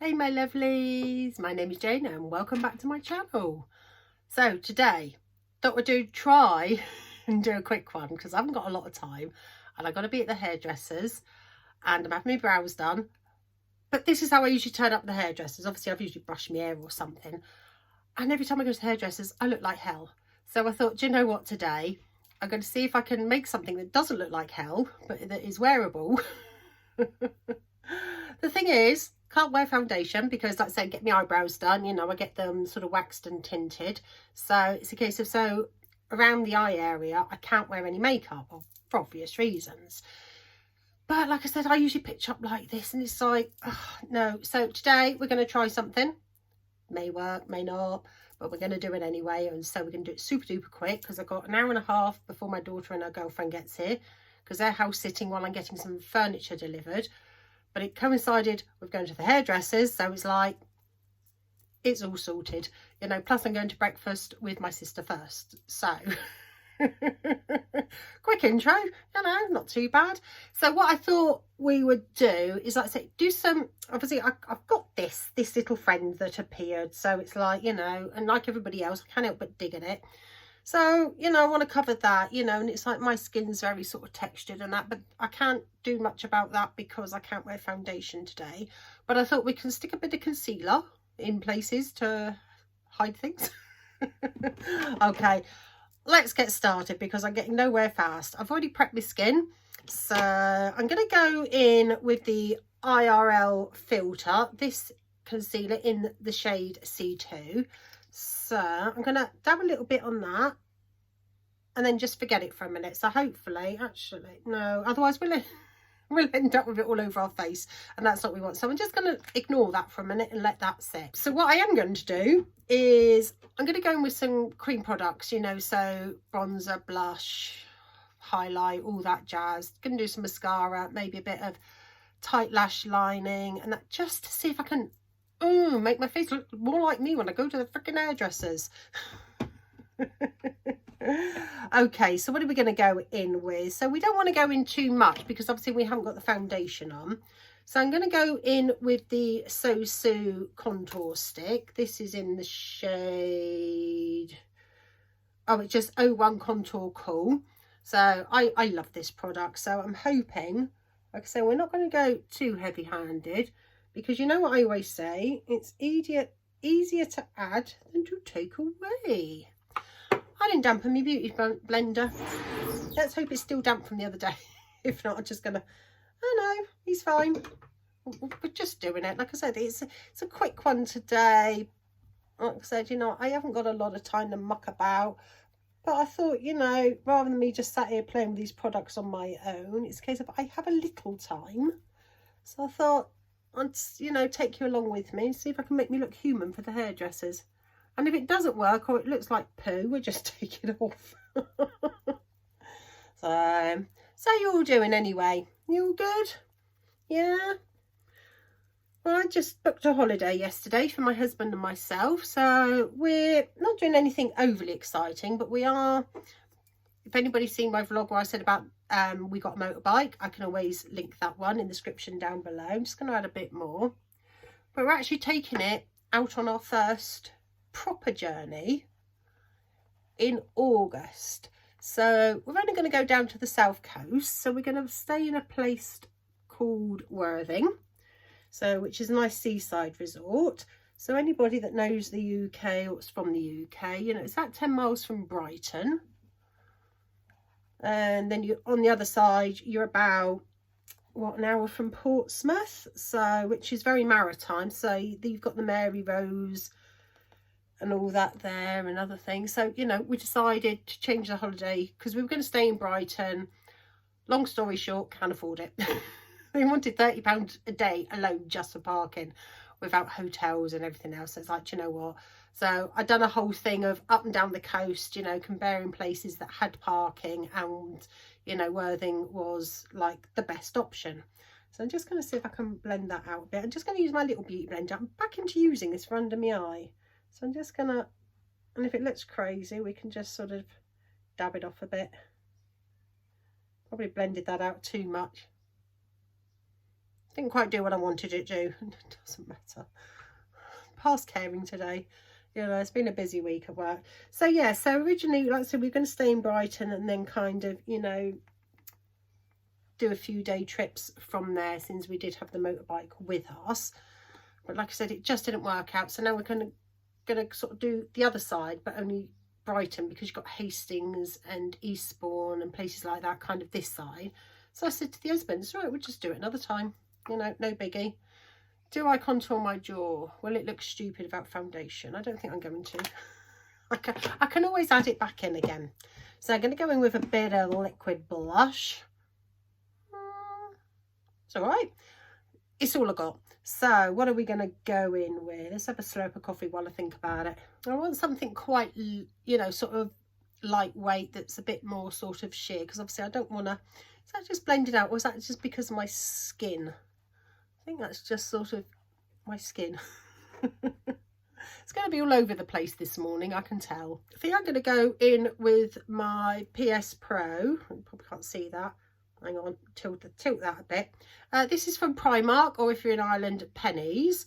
Hey my lovelies, my name is Jane and welcome back to my channel. So today, thought we'd try and do a quick one because I haven't got a lot of time and I've got to be at the hairdressers and I'm having my brows done. But this is how I usually turn up the hairdressers. Obviously I've usually brushed my hair or something, and every time I go to the hairdressers I look like hell. So I thought, do you know what, today I'm going to see if I can make something that doesn't look like hell but that is wearable. The thing is, can't wear foundation because, like I said, get my eyebrows done, you know, I get them sort of waxed and tinted. So it's a case of, so around the eye area, I can't wear any makeup for obvious reasons. But like I said, I usually pitch up like this and it's like, oh, no. So today we're going to try something. May work, may not, but we're going to do it anyway. And so we're going to do it super duper quick because I've got an hour and a half before my daughter and her girlfriend gets here because they're house sitting while I'm getting some furniture delivered. But it coincided with going to the hairdressers, so it's like, it's all sorted, you know. Plus I'm going to breakfast with my sister first, so quick intro, you know, not too bad. So what I thought we would do is, like I say, do some, obviously I've got this little friend that appeared, so it's like, you know, and like everybody else I can't help but dig at it. So, you know, I want to cover that, you know, and it's like my skin's very sort of textured and that, but I can't do much about that because I can't wear foundation today. But I thought we can stick a bit of concealer in places to hide things. Okay, let's get started because I'm getting nowhere fast. I've already prepped my skin. So I'm going to go in with the IRL filter, this concealer in the shade C2. So I'm going to dab a little bit on that and then just forget it for a minute. So hopefully, actually, no, otherwise we'll end up with it all over our face and that's what we want. So I'm just going to ignore that for a minute and let that sit. So what I am going to do is I'm going to go in with some cream products, you know, so bronzer, blush, highlight, all that jazz. Going to do some mascara, maybe a bit of tight lash lining and that, just to see if I can make my face look more like me when I go to the freaking hairdressers. Okay, so what are we going to go in with? So we don't want to go in too much because obviously we haven't got the foundation on. So I'm going to go in with the SoSu contour stick. This is in the shade, oh, it's just 01 Contour Cool. So I love this product. So I'm hoping, like I say, we're not going to go too heavy handed. Because you know what I always say, it's easier to add than to take away. I didn't dampen my beauty blender. Let's hope it's still damp from the other day. If not, I'm just going to, oh no, he's fine. We're just doing it. Like I said, it's a quick one today. Like I said, you know, I haven't got a lot of time to muck about. But I thought, you know, rather than me just sat here playing with these products on my own, it's a case of I have a little time. So I thought, I'd, you know, take you along with me and see if I can make me look human for the hairdressers. And if it doesn't work or it looks like poo, we'll just take it off. So you're all doing anyway? You all good? Yeah? Well, I just booked a holiday yesterday for my husband and myself. So we're not doing anything overly exciting, but we are, if anybody's seen my vlog where I said about we got a motorbike, I can always link that one in the description down below. I'm just going to add a bit more. But we're actually taking it out on our first proper journey in August. So we're only going to go down to the south coast. So we're going to stay in a place called Worthing, so which is a nice seaside resort. So anybody that knows the UK or is from the UK, you know, it's about 10 miles from Brighton. And then you on the other side you're about, what, an hour from Portsmouth, so which is very maritime. So you've got the Mary Rose and all that there and other things. So, you know, we decided to change the holiday because we were going to stay in Brighton. Long story short, can't afford it. They wanted £30 a day alone just for parking without hotels and everything else. So it's like, do you know what? So I'd done a whole thing of up and down the coast, you know, comparing places that had parking, and, you know, Worthing was like the best option. So I'm just going to see if I can blend that out a bit. I'm just going to use my little beauty blender. I'm back into using this for under my eye. So I'm just going to, and if it looks crazy, we can just sort of dab it off a bit. Probably blended that out too much. Didn't quite do what I wanted it to do. It doesn't matter. past caring today. You know, it's been a busy week of work. So yeah, so originally, like I said, we were going to stay in Brighton and then kind of, you know, do a few day trips from there, since we did have the motorbike with us. But like I said, it just didn't work out. So now we're gonna sort of do the other side, but only Brighton, because you've got Hastings and Eastbourne and places like that, kind of this side. So I said to the husband, it's all right, we'll just do it another time, you know, no biggie. Do I contour my jaw? Well, it looks stupid without foundation. I don't think I'm going to. I can always add it back in again. So I'm going to go in with a bit of liquid blush. It's all right. It's all I got. So what are we going to go in with? Let's have a slurp of coffee while I think about it. I want something quite, you know, sort of lightweight, that's a bit more sort of sheer, because obviously I don't want to... Is that just blended out, or is that just because of my skin? I think that's just sort of my skin. It's going to be all over the place this morning, I can tell. I think I'm going to go in with my PS Pro. You probably can't see that. Hang on, tilt that a bit. This is from Primark, or if you're in Ireland, Pennies.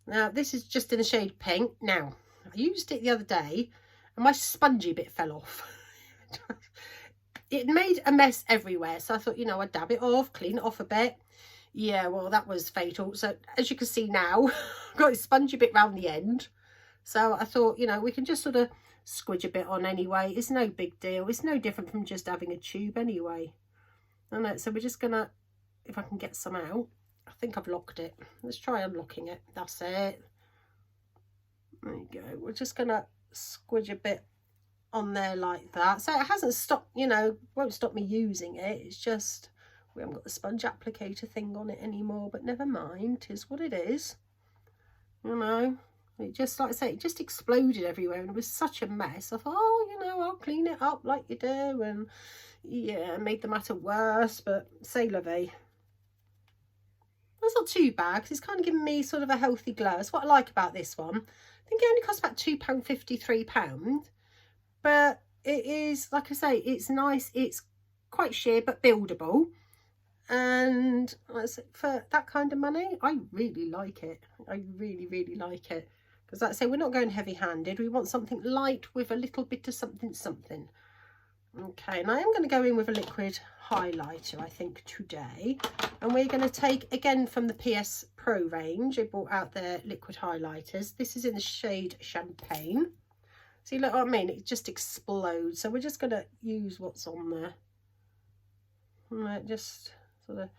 Now, this is just in the shade pink. Now, I used it the other day, and my spongy bit fell off. It made a mess everywhere, so I thought, you know, I'd dab it off, clean it off a bit. Yeah, well, that was fatal. So, as you can see now, I've got a spongy bit round the end. So, I thought, you know, we can just sort of squidge a bit on anyway. It's no big deal. It's no different from just having a tube anyway. And so we're just gonna, if I can get some out, I think I've locked it. Let's try unlocking it. That's it. There you go. We're just gonna squidge a bit on there like that. So it hasn't stopped, you know, won't stop me using it. It's just we haven't got the sponge applicator thing on it anymore, but never mind. It is what it is. You know, it just, like I say, it just exploded everywhere and it was such a mess. I thought, oh, you know, I'll clean it up like you do, and yeah, made the matter worse, but c'est la vie. That's not too bad, because it's kind of giving me sort of a healthy glow. That's what I like about this one. I think it only costs about £2.50, £3, but it is, like I say, it's nice. It's quite sheer but buildable, and for that kind of money, I really like it. I really like it, because like I say, we're not going heavy-handed. We want something light with a little bit of something. Okay, and I am going to go in with a liquid highlighter, I think, today. And we're going to take, again, from the PS Pro range. They brought out their liquid highlighters. This is in the shade Champagne. See, look what I mean? It just explodes. So we're just going to use what's on there. And just sort of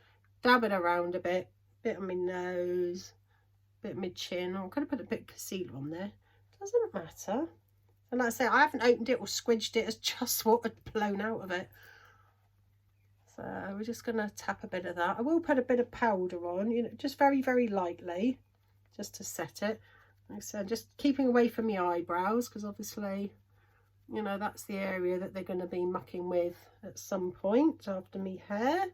dab it around a bit on my nose, bit on my chin. I'm going to put a bit of concealer on there. Doesn't matter. And like I say, I haven't opened it or squidged it. It's just what had blown out of it. So we're just going to tap a bit of that. I will put a bit of powder on, you know, just very lightly, just to set it. Like I said, just keeping away from my eyebrows, because obviously, you know, that's the area that they're going to be mucking with at some point after my hair.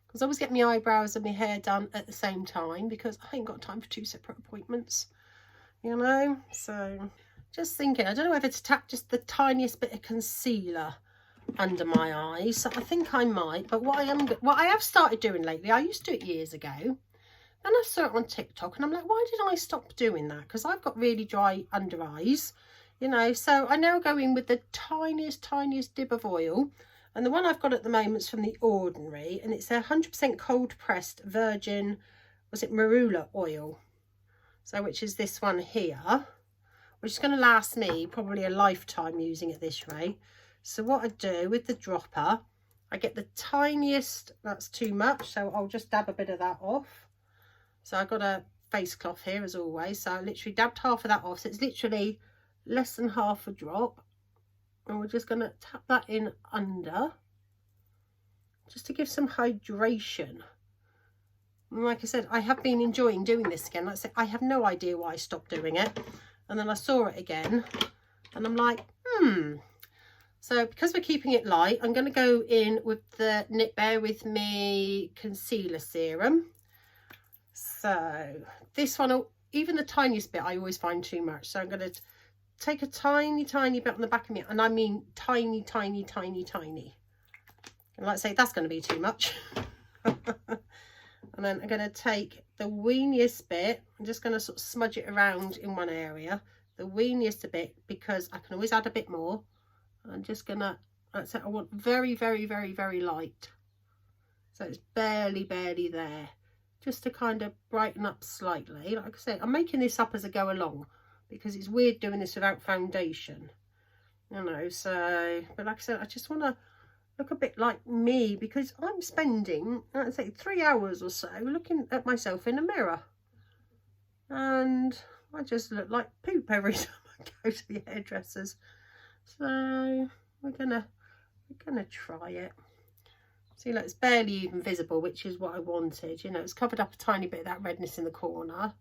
Because I always get my eyebrows and my hair done at the same time, because I ain't got time for 2 separate appointments, you know. So just thinking, I don't know whether to tap just the tiniest bit of concealer under my eyes. So I think I might, but what I have started doing lately, I used to do it years ago, then I saw it on TikTok and I'm like, why did I stop doing that? Because I've got really dry under eyes, you know. So I now go in with the tiniest dib of oil, and the one I've got at the moment is from The Ordinary, and it's 100% cold pressed virgin, was it marula oil, so which is this one here, which is going to last me probably a lifetime using it this way. So what I do with the dropper, I get the tiniest, that's too much, so I'll just dab a bit of that off. So I've got a face cloth here as always, so I literally dabbed half of that off, so it's literally less than half a drop, and we're just going to tap that in under, just to give some hydration. And like I said, I have been enjoying doing this again. Like I said, I have no idea why I stopped doing it, and then I saw it again, and I'm like, So because we're keeping it light, I'm going to go in with the Bear With Me concealer serum. So this one, even the tiniest bit, I always find too much. So I'm going to take a tiny bit on the back of me, and I mean tiny. And like I say, that's going to be too much. And then I'm going to take the weeniest bit. I'm just going to sort of smudge it around in one area. The weeniest a bit, because I can always add a bit more. I'm just going to, that's it. I want very, very, very, very light. So it's barely there. Just to kind of brighten up slightly. Like I said, I'm making this up as I go along, because it's weird doing this without foundation. You know, so, but like I said, I just want to look a bit like me, because I'm spending, let's say, 3 hours or so looking at myself in a mirror, and I just look like poop every time I go to the hairdressers. So we're gonna try it. See, look, it's barely even visible, which is what I wanted. You know, it's covered up a tiny bit of that redness in the corner,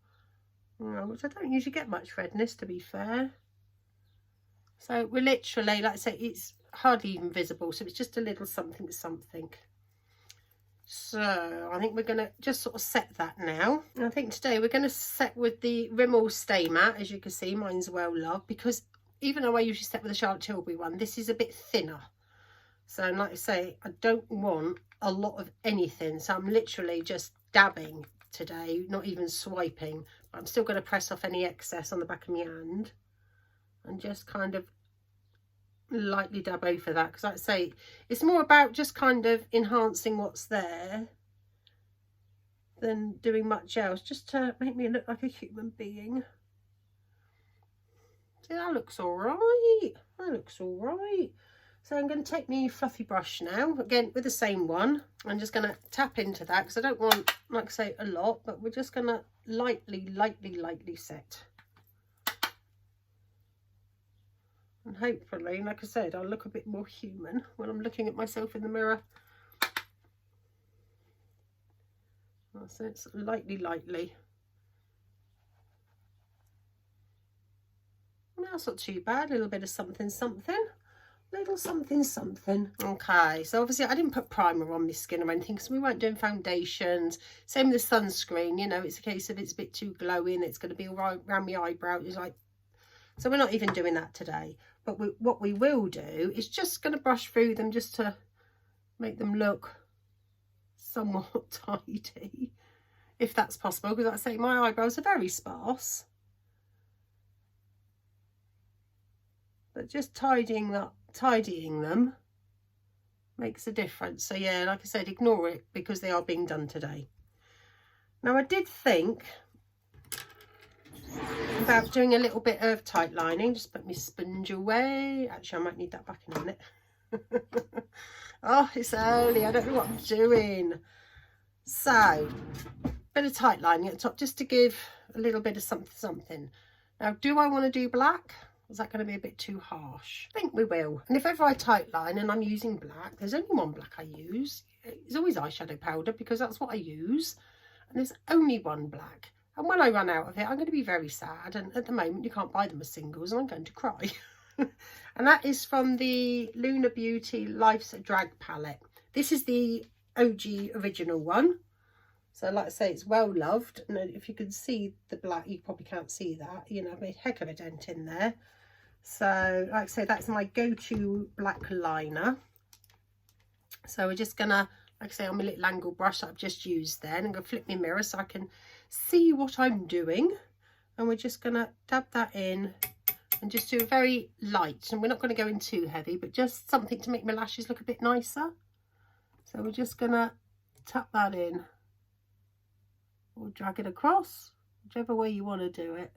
which I don't usually get much redness, to be fair. So we're literally, like I say, it's hardly even visible, so it's just a little something. So I think we're going to just sort of set that now. And I think today we're going to set with the Rimmel Stay Matte. As you can see, mine's well loved, because even though I usually set with the Charlotte Tilbury one, this is a bit thinner. So like I say, I don't want a lot of anything, so I'm literally just dabbing today, not even swiping. But I'm still going to press off any excess on the back of my hand and just kind of lightly dab over that, because like I say, it's more about just kind of enhancing what's there than doing much else, just to make me look like a human being. See, that looks all right. So I'm going to take my fluffy brush now, again with the same one. I'm just going to tap into that, because I don't want, like I say, a lot, but we're just going to lightly set. And hopefully, like I said, I'll look a bit more human when I'm looking at myself in the mirror. So it's lightly. That's not too bad. A little bit of something. Little something. Okay, so obviously I didn't put primer on my skin or anything, because we weren't doing foundations. Same with the sunscreen, you know, it's a case of it's a bit too glowy and it's going to be all right around my eyebrow. It's like, so we're not even doing that today. But what we will do is just going to brush through them, just to make them look somewhat tidy, if that's possible, because like I say, my eyebrows are very sparse. But just tidying them makes a difference. So yeah, like I said, ignore it, because they are being done today. Now I did think about doing a little bit of tight lining. Just put my sponge away. Actually, I might need that back in a minute. Oh, it's early, I don't know what I'm doing. So, bit of tight lining at the top, just to give a little bit of something. Now, do I want to do black? Is that going to be a bit too harsh? I think we will. And if ever I tight line and I'm using black, there's only one black I use. It's always eyeshadow powder, because that's what I use. And there's only one black. And when I run out of it, I'm going to be very sad. And at the moment, you can't buy them as singles, and I'm going to cry. And that is from the Luna Beauty Life's Drag palette. This is the OG original one. So like I say, it's well loved. And if you can see the black, you probably can't see that. You know, I've made a heck of a dent in there. So like I say, that's my go-to black liner. So we're just gonna, like I say, on my little angle brush that I've just used there, and I'm gonna flip my mirror so I can see what I'm doing. And we're just gonna dab that in and just do a very light, and we're not going to go in too heavy, but just something to make my lashes look a bit nicer. So we're just going to tap that in, or drag it across, whichever way you want to do it.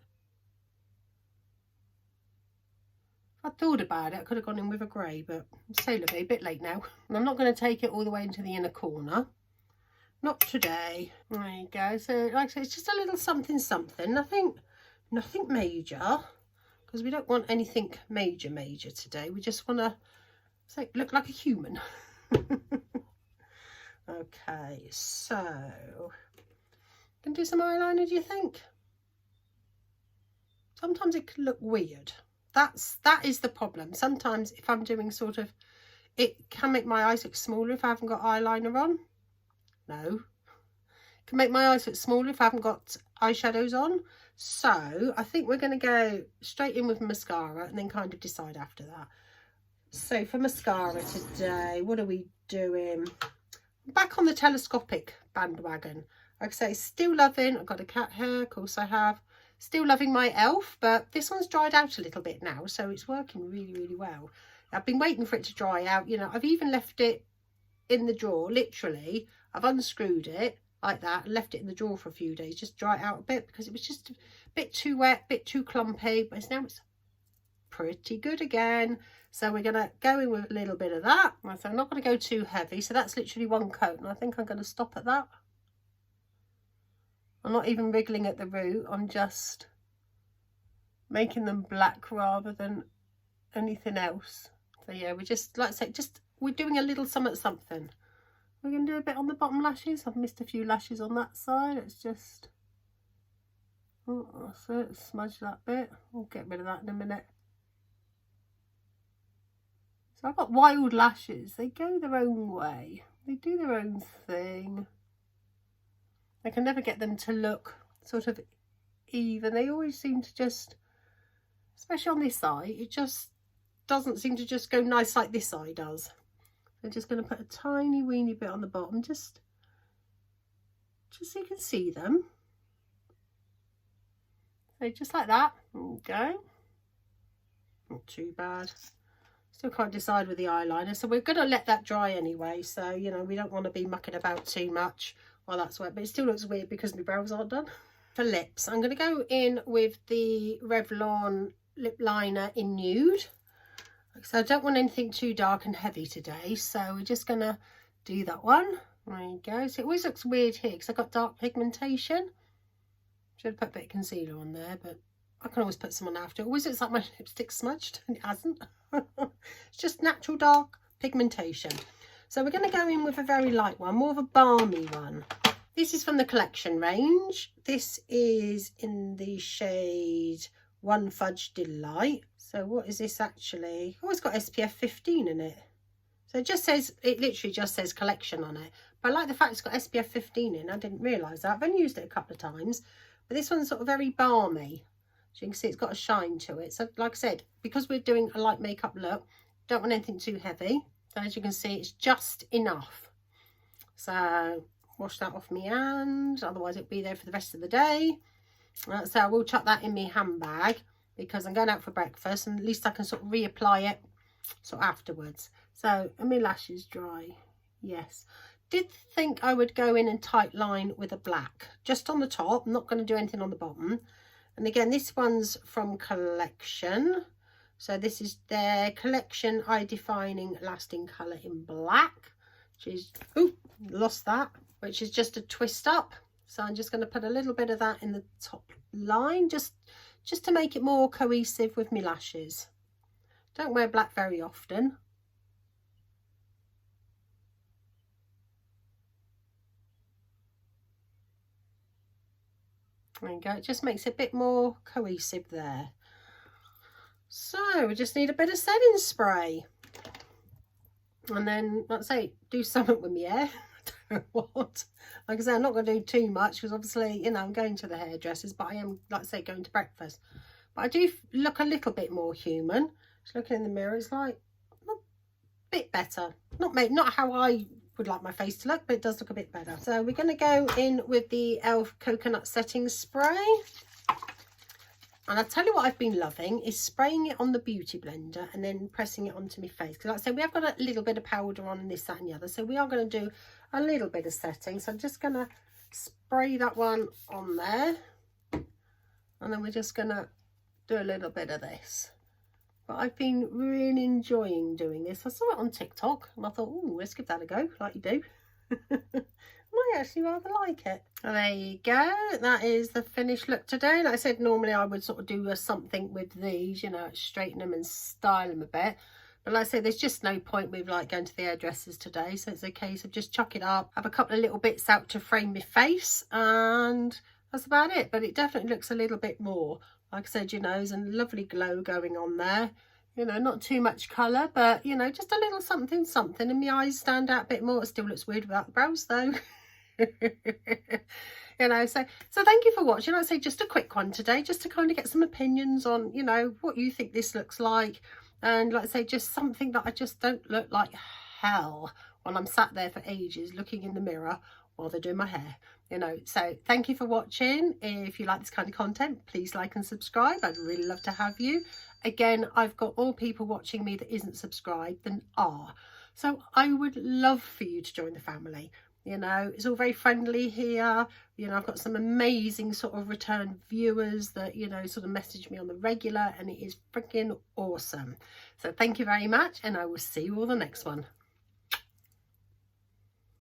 I thought about it, I could have gone in with a grey, but sailor be a bit late now. And I'm not going to take it all the way into the inner corner. Not today. There you go. So like I say, it's just a little something, nothing major, because we don't want anything major today. We just want to look like a human. Okay, so can do some eyeliner, do you think? Sometimes it can look weird. That is the problem. Sometimes if I'm doing sort of, it can make my eyes look smaller if I haven't got eyeliner on. No. It can make my eyes look smaller if I haven't got eyeshadows on. So I think we're going to go straight in with mascara and then kind of decide after that. So for mascara today, what are we doing? Back on the telescopic bandwagon. Like I say, still loving, I've got a cat hair, of course I have. Still loving my elf, but this one's dried out a little bit now, so it's working really, really well. I've been waiting for it to dry out, you know. I've even left it in the drawer, literally. I've unscrewed it like that and left it in the drawer for a few days, just dry it out a bit, because it was just a bit too wet, a bit too clumpy, but now it's pretty good again. So we're going to go in with a little bit of that. So I'm not going to go too heavy. So that's literally one coat, and I think I'm going to stop at that. I'm not even wriggling at the root. I'm just making them black rather than anything else. So yeah, we're just, like I say, we're doing a little something. We're going to do a bit on the bottom lashes. I've missed a few lashes on that side. It's just, oh, that's it. Smudge that bit. We'll get rid of that in a minute. So I've got wild lashes. They go their own way. They do their own thing. I can never get them to look sort of even. They always seem to just, especially on this eye, it just doesn't seem to just go nice like this eye does. I'm just going to put a tiny weeny bit on the bottom, just so you can see them. So just like that. Okay. Not too bad. Still can't decide with the eyeliner, so we're going to let that dry anyway. So, you know, we don't want to be mucking about too much while that's wet, but it still looks weird because my brows aren't done. For lips, I'm going to go in with the Revlon lip liner in nude. So I don't want anything too dark and heavy today, so we're just going to do that one. There you go. So it always looks weird here because I've got dark pigmentation. Should have put a bit of concealer on there, but I can always put some on after. It always looks like my lipstick's smudged, and it hasn't. It's just natural dark pigmentation. So we're going to go in with a very light one, more of a balmy one. This is from the collection range. This is in the shade One Fudge Delight. So what is this actually? Oh, it's got SPF 15 in it. So it just says, it literally just says collection on it. But I like the fact it's got SPF 15 in. I didn't realise that. I've only used it a couple of times. But this one's sort of very balmy. So you can see it's got a shine to it. So like I said, because we're doing a light makeup look, don't want anything too heavy. So as you can see, it's just enough. So wash that off my hand, otherwise it'll be there for the rest of the day. So I will chuck that in my handbag because I'm going out for breakfast, and at least I can sort of reapply it sort of afterwards. So are my lashes dry? Yes. Did think I would go in and tight line with a black just on the top. I'm not going to do anything on the bottom. And again, this one's from collection. So this is their collection eye defining lasting colour in black, which is, oh, lost that, which is just a twist up. So I'm just going to put a little bit of that in the top line, just to make it more cohesive with my lashes. Don't wear black very often. There you go, it just makes it a bit more cohesive there. So we just need a bit of setting spray, and then, like I say, do something with my hair. I don't know what. Like I say, I'm not going to do too much because obviously, you know, I'm going to the hairdressers, but I am, like I say, going to breakfast. But I do look a little bit more human. Just looking in the mirror, it's like a bit better. Not how I would like my face to look, but it does look a bit better. So we're going to go in with the e.l.f. coconut setting spray. And I'll tell you what I've been loving is spraying it on the beauty blender and then pressing it onto my face. Because like I said, we have got a little bit of powder on and this, that and the other. So we are going to do a little bit of setting. So I'm just going to spray that one on there. And then we're just going to do a little bit of this. But I've been really enjoying doing this. I saw it on TikTok and I thought, oh, let's give that a go, like you do. I actually rather like it. And there you go, that is the finished look today. Like I said, normally I would sort of do something with these, you know, straighten them and style them a bit, but like I said, there's just no point with like going to the hairdressers today, so it's a case of just chuck it up, have a couple of little bits out to frame my face, and that's about it. But it definitely looks a little bit more, like I said, you know, there's a lovely glow going on there. You know, not too much colour, but, you know, just a little something, and my eyes stand out a bit more. It still looks weird without the brows, though. You know, so thank you for watching. I'd say just a quick one today, just to kind of get some opinions on, you know, what you think this looks like. And like I say, just something that I just don't look like hell when I'm sat there for ages looking in the mirror while they're doing my hair. you know. So thank you for watching. If you like this kind of content, please like and subscribe. I'd really love to have you. Again, I've got more people watching me that isn't subscribed than are, so I would love for you to join the family. You know, it's all very friendly here. You know, I've got some amazing sort of return viewers that, you know, sort of message me on the regular, and it is freaking awesome. So thank you very much, and I will see you all the next one.